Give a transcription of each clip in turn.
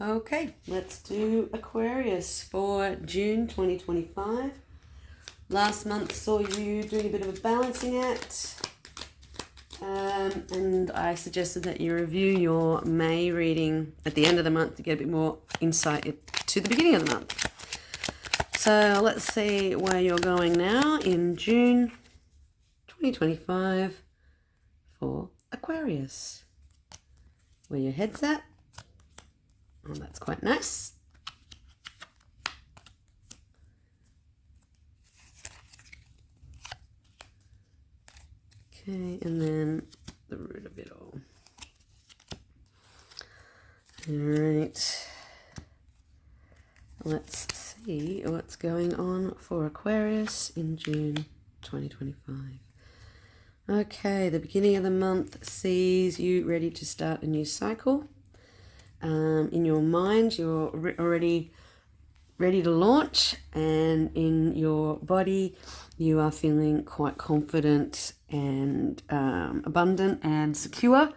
Okay, let's do Aquarius for June 2025. Last month saw you doing a bit of a balancing act, and I suggested that you review your May reading at the end of the month to get a bit more insight to the beginning of the month. So let's see where you're going now in June 2025 for Aquarius. Where your head's at. Oh, that's quite nice. Okay, and then the root of it all. All right. Let's see what's going on for Aquarius in June 2025. Okay, the beginning of the month sees you ready to start a new cycle. In your mind, you're already ready to launch, and in your body, you are feeling quite confident and abundant and secure,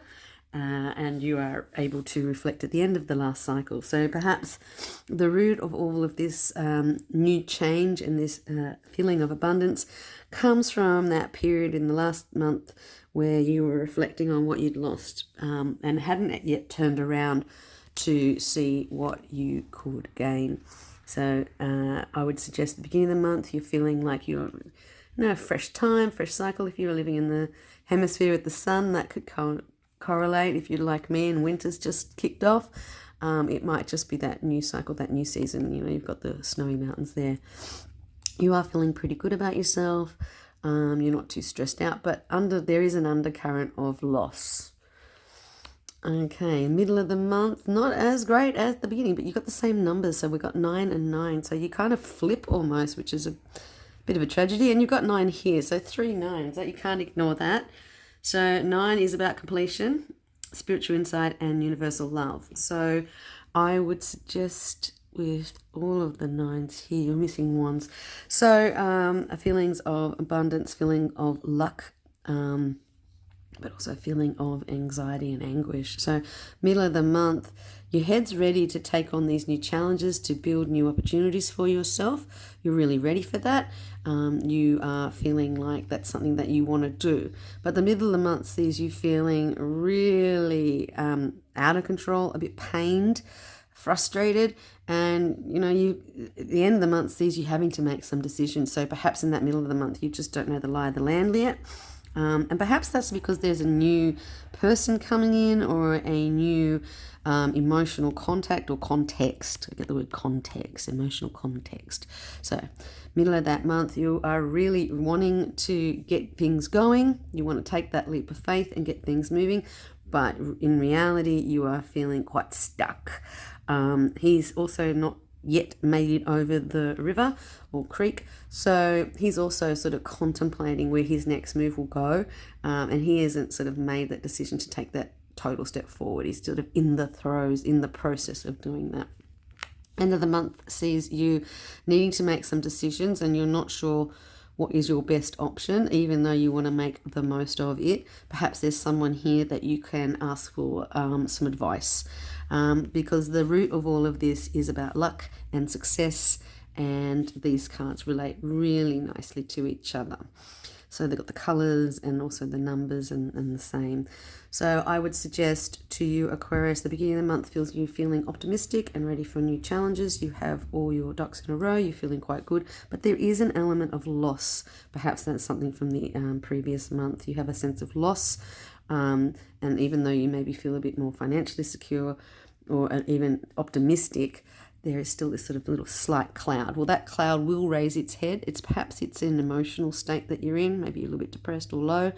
and you are able to reflect at the end of the last cycle. So perhaps the root of all of this new change and this feeling of abundance comes from that period in the last month where you were reflecting on what you'd lost and hadn't yet turned around to see what you could gain. So I would suggest at the beginning of the month you're feeling like you're fresh time, fresh cycle. If you're living in the hemisphere with the sun, that could correlate. If you're like me and winter's just kicked off, it might just be that new cycle, that new season. You've got the snowy mountains there. You are feeling pretty good about yourself. You're not too stressed out, but there is an undercurrent of loss. Okay, middle of the month, not as great as the beginning, but you got the same numbers. So we've got 9 and 9. So you kind of flip almost, which is a bit of a tragedy. And you've got 9 here, so 3 9s. So you can't ignore that. So 9 is about completion, spiritual insight, and universal love. So I would suggest with all of the 9s here, you're missing ones. So feelings of abundance, feeling of luck, but also a feeling of anxiety and anguish. So middle of the month, your head's ready to take on these new challenges, to build new opportunities for yourself. You're really ready for that. You are feeling like that's something that you want to do. But the middle of the month sees you feeling really out of control, a bit pained, frustrated, and you at the end of the month sees you having to make some decisions. So perhaps in that middle of the month you just don't know the lie of the land yet. And perhaps that's because there's a new person coming in, or a new emotional contact or context. I get the word context, emotional context. So middle of that month, you are really wanting to get things going. You want to take that leap of faith and get things moving. But in reality, you are feeling quite stuck. He's also not yet made it over the river or creek, so he's also sort of contemplating where his next move will go, and he hasn't sort of made that decision to take that total step forward. He's sort of in the process of doing that. End of the month sees you needing to make some decisions, and you're not sure what is your best option, even though you want to make the most of it. Perhaps there's someone here that you can ask for some advice, because the root of all of this is about luck and success, and these cards relate really nicely to each other. So they've got the colours and also the numbers and the same. So I would suggest to you, Aquarius, the beginning of the month feels you feeling optimistic and ready for new challenges. You have all your ducks in a row. You're feeling quite good. But there is an element of loss. Perhaps that's something from the previous month. You have a sense of loss. And even though you maybe feel a bit more financially secure or even optimistic, there is still this sort of little slight cloud. Well, that cloud will raise its head. Perhaps it's an emotional state that you're in, maybe a little bit depressed or low.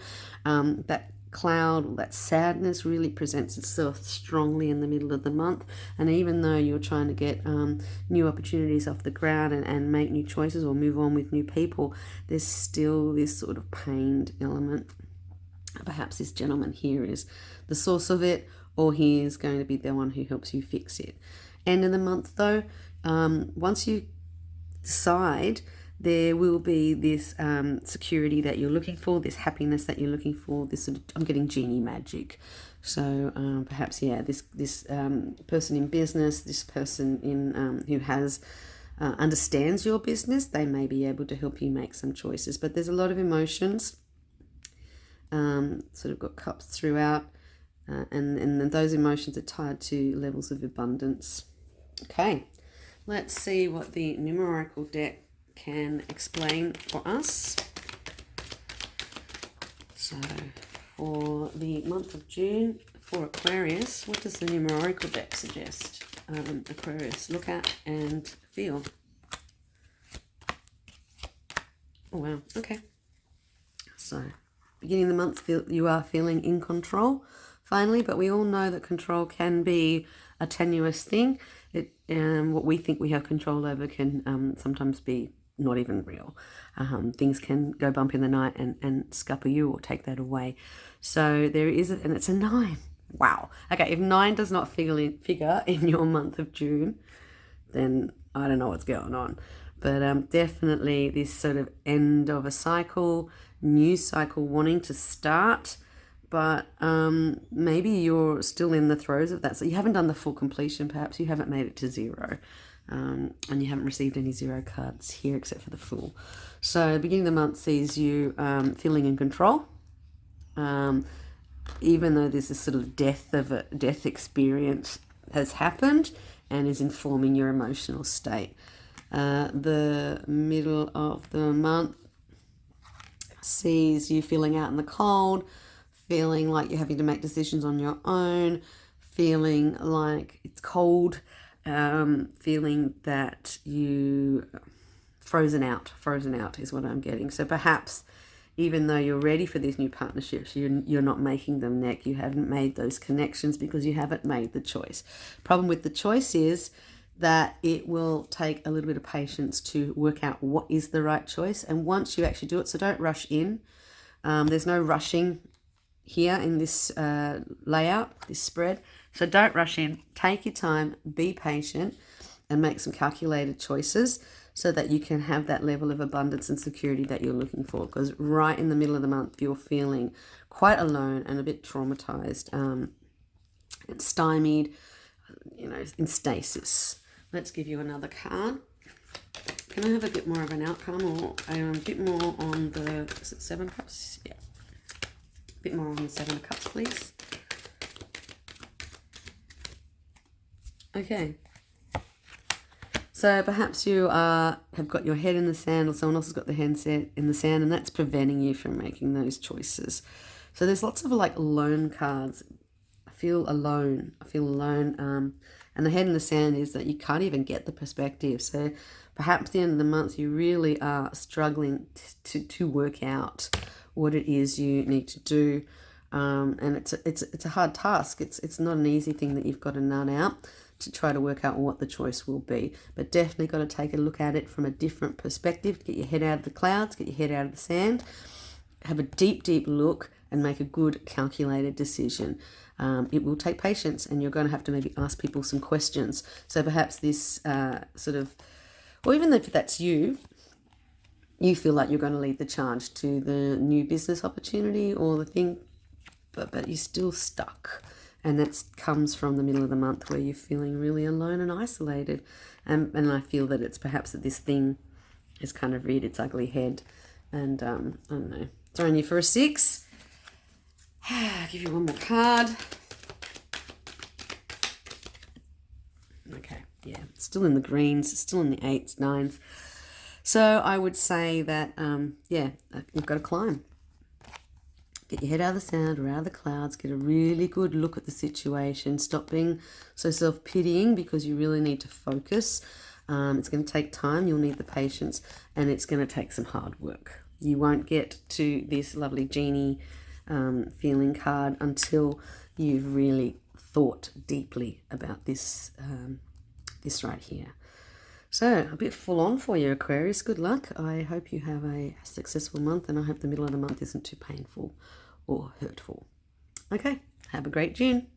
That cloud or that sadness really presents itself strongly in the middle of the month. And even though you're trying to get new opportunities off the ground and make new choices or move on with new people, there's still this sort of pained element. Perhaps this gentleman here is the source of it, or he is going to be the one who helps you fix it. End of the month though, once you decide, there will be this security that you're looking for, this happiness that you're looking for, this sort of, I'm getting genie magic. So perhaps, yeah, this person in business, this person in who has understands your business, they may be able to help you make some choices. But there's a lot of emotions, sort of got cups throughout, and those emotions are tied to levels of abundance. Okay, let's see what the numerical deck can explain for us. So for the month of June for Aquarius, what does the numerical deck suggest? Aquarius, look at and feel. Oh wow, okay. So beginning of the month, you are feeling in control finally, but we all know that control can be a tenuous thing. What we think we have control over can sometimes be not even real. Things can go bump in the night and scupper you or take that away. So there is, and it's a 9. Wow. Okay, if 9 does not figure in your month of June, then I don't know what's going on. But definitely this sort of end of a cycle, new cycle wanting to start, but maybe you're still in the throes of that. So you haven't done the full completion, perhaps you haven't made it to 0. And you haven't received any 0 cards here except for the Fool. So the beginning of the month sees you feeling in control, even though this is sort of death experience has happened and is informing your emotional state. The middle of the month sees you feeling out in the cold, feeling like you're having to make decisions on your own, feeling like it's cold, feeling that you frozen out is what I'm getting. So perhaps even though you're ready for these new partnerships, you're not making them, Nick. You haven't made those connections because you haven't made the choice. Problem with the choice is that it will take a little bit of patience to work out what is the right choice. And once you actually do it, so don't rush in. There's no rushing here in this layout, this spread. So don't rush in. Take your time, be patient, and make some calculated choices so that you can have that level of abundance and security that you're looking for. Because right in the middle of the month, you're feeling quite alone and a bit traumatized and stymied, in stasis. Let's give you another card. Can I have a bit more of an outcome or a bit more on the 7 cups? Yeah. A bit more on the 7 of cups, please. Okay. So perhaps you have got your head in the sand, or someone else has got their head in the sand, and that's preventing you from making those choices. So there's lots of lone cards. I feel alone. And the head in the sand is that you can't even get the perspective. So perhaps at the end of the month you really are struggling to work out what it is you need to do. And it's a hard task. It's not an easy thing that you've got to nut out to try to work out what the choice will be. But definitely got to take a look at it from a different perspective. Get your head out of the clouds, get your head out of the sand, have a deep deep look and make a good calculated decision. It will take patience, and you're going to have to maybe ask people some questions. So perhaps this or even if that's you feel like you're going to lead the charge to the new business opportunity or the thing, but you're still stuck. And that comes from the middle of the month where you're feeling really alone and isolated. And I feel that it's perhaps that this thing has kind of reared its ugly head. And I don't know, throwing you for a 6. I'll give you one more card. Okay, yeah, still in the greens, still in the 8s, 9s. So I would say that, you've got to climb. Get your head out of the sand or out of the clouds. Get a really good look at the situation. Stop being so self-pitying because you really need to focus. It's going to take time. You'll need the patience, and it's going to take some hard work. You won't get to this lovely genie feeling card until you've really thought deeply about this right here. So a bit full on for you, Aquarius. Good luck. I hope you have a successful month, and I hope the middle of the month isn't too painful or hurtful. Okay, have a great June.